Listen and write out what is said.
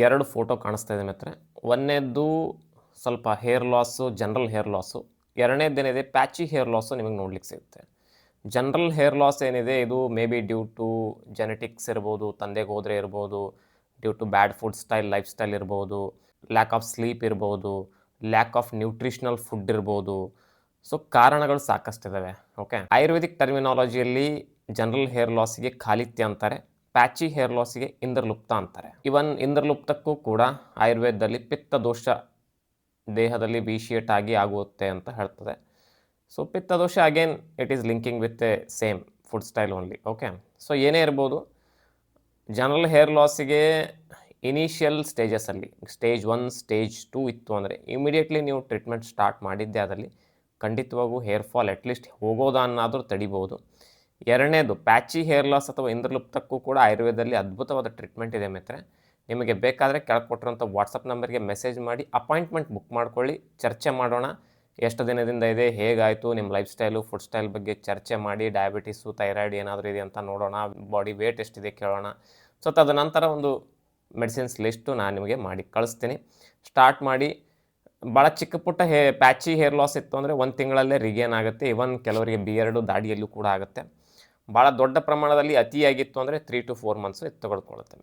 2 photo ಕಾಣಿಸ್ತಾ ಇದೆ ಮಿತ್ರರೆ. ಒಂದನೇದ್ದು ಸ್ವಲ್ಪ hair loss, general hair loss. ಎರಡನೇದ್ದೇನಿದೆ ಪ್ಯಾಚಿ ಹೇರ್ ಲಾಸು ನಿಮಗೆ ನೋಡ್ಲಿಕ್ಕೆ ಸಿಗುತ್ತೆ. ಜನರಲ್ ಹೇರ್ ಲಾಸ್ ಏನಿದೆ ಇದು may be due to genetics ಇರ್ಬೋದು, ತಂದೆಗೆ ಹೋದರೆ ಇರ್ಬೋದು, due to bad food style, life style ಇರ್ಬೋದು, ಲ್ಯಾಕ್ ಆಫ್ ಸ್ಲೀಪ್ ಇರ್ಬೋದು, ಲ್ಯಾಕ್ ಆಫ್ ನ್ಯೂಟ್ರಿಷನಲ್ ಫುಡ್ ಇರ್ಬೋದು. ಸೊ ಕಾರಣಗಳು ಸಾಕಷ್ಟಿದ್ದಾವೆ. ಓಕೆ, ಆಯುರ್ವೇದಿಕ್ ಟರ್ಮಿನಾಲಜಿಯಲ್ಲಿ ಜನರಲ್ ಹೇರ್ ಲಾಸಿಗೆ ಖಾಲಿತ್ಯ ಅಂತಾರೆ, ಪ್ಯಾಚಿ ಹೇರ್ ಲಾಸಿಗೆ ಇಂದ್ರಲುಪ್ತ ಅಂತಾರೆ. ಇವನ್ ಇಂದ್ರಲುಪ್ತಕ್ಕೂ ಕೂಡ ಆಯುರ್ವೇದದಲ್ಲಿ ಪಿತ್ತ ದೋಷ ದೇಹದಲ್ಲಿ ವಿಶಿಯೇಟ್ ಆಗಿ ಆಗುತ್ತೆ ಅಂತ ಹೇಳ್ತದೆ. So pitta dosha again it is linking with a same food style only. Okay, so ಏನೇ ಇರ್ಬೋದು, ಜನರಲ್ ಹೇರ್ ಲಾಸಿಗೆ ಇನಿಷಿಯಲ್ ಸ್ಟೇಜಸಲ್ಲಿ ಸ್ಟೇಜ್ 1 ಸ್ಟೇಜ್ 2 ಇತ್ತು ಅಂದರೆ ಇಮಿಡಿಯೇಟ್ಲಿ ನೀವು ಟ್ರೀಟ್ಮೆಂಟ್ ಸ್ಟಾರ್ಟ್ ಮಾಡಿದ್ದೆ ಅದರಲ್ಲಿ ಖಂಡಿತವಾಗೂ ಹೇರ್ ಫಾಲ್ ಅಟ್ಲೀಸ್ಟ್ ಹೋಗೋದನ್ನಾದರೂ ತಡಿಬೋದು. ಎರಡನೇದು ಪ್ಯಾಚಿ ಹೇರ್ ಲಾಸ್ ಅಥವಾ ಇಂದ್ರಲುಪ್ತಕ್ಕೂ ಕೂಡ ಆಯುರ್ವೇದದಲ್ಲಿ ಅದ್ಭುತವಾದ ಟ್ರೀಟ್ಮೆಂಟ್ ಇದೆ ಮಿತ್ರರೆ. ನಿಮಗೆ ಬೇಕಾದರೆ ಕೆಳಗೆ ಕೊಟ್ಟಿರೋಂಥ ವಾಟ್ಸಪ್ ನಂಬರ್ಗೆ ಮೆಸೇಜ್ ಮಾಡಿ ಅಪಾಯಿಂಟ್ಮೆಂಟ್ ಬುಕ್ ಮಾಡ್ಕೊಳ್ಳಿ, ಚರ್ಚೆ ಮಾಡೋಣ. ಎಷ್ಟು ದಿನದಿಂದ ಇದೆ, ಹೇಗಾಯಿತು, ನಿಮ್ಮ ಲೈಫ್ ಸ್ಟೈಲು, ಫುಡ್ ಸ್ಟೈಲ್ ಬಗ್ಗೆ ಚರ್ಚೆ ಮಾಡಿ, ಡಯಾಬಿಟಿಸು, ಥೈರಾಯ್ಡ್ ಏನಾದರೂ ಇದೆ ಅಂತ ನೋಡೋಣ, ಬಾಡಿ ವೇಟ್ ಎಷ್ಟಿದೆ ಕೇಳೋಣ. ಸೊ ತದನಂತರ ಒಂದು ಮೆಡಿಸಿನ್ಸ್ ಲಿಸ್ಟು ನಾನು ನಿಮಗೆ ಮಾಡಿ ಕಳಿಸ್ತೀನಿ. ಸ್ಟಾರ್ಟ್ ಮಾಡಿ. ಭಾಳ ಚಿಕ್ಕ ಪುಟ್ಟ ಪ್ಯಾಚಿ ಹೇರ್ ಲಾಸ್ ಇತ್ತು ಅಂದರೆ 1 ತಿಂಗಳಲ್ಲೇ ರಿಗೇನ್ ಆಗುತ್ತೆ. ಇವನ್ ಕೆಲವರಿಗೆ ಬಿಯರ್ಡು, ದಾಡಿಯಲ್ಲೂ ಕೂಡ ಆಗುತ್ತೆ. ಭಾಳ ದೊಡ್ಡ ಪ್ರಮಾಣದಲ್ಲಿ ಅತಿಯಾಗಿತ್ತು ಅಂದರೆ 3 to 4 ಮಂತ್ಸು ತೆಗೆದುಕೊಳ್ಳುತ್ತೆ.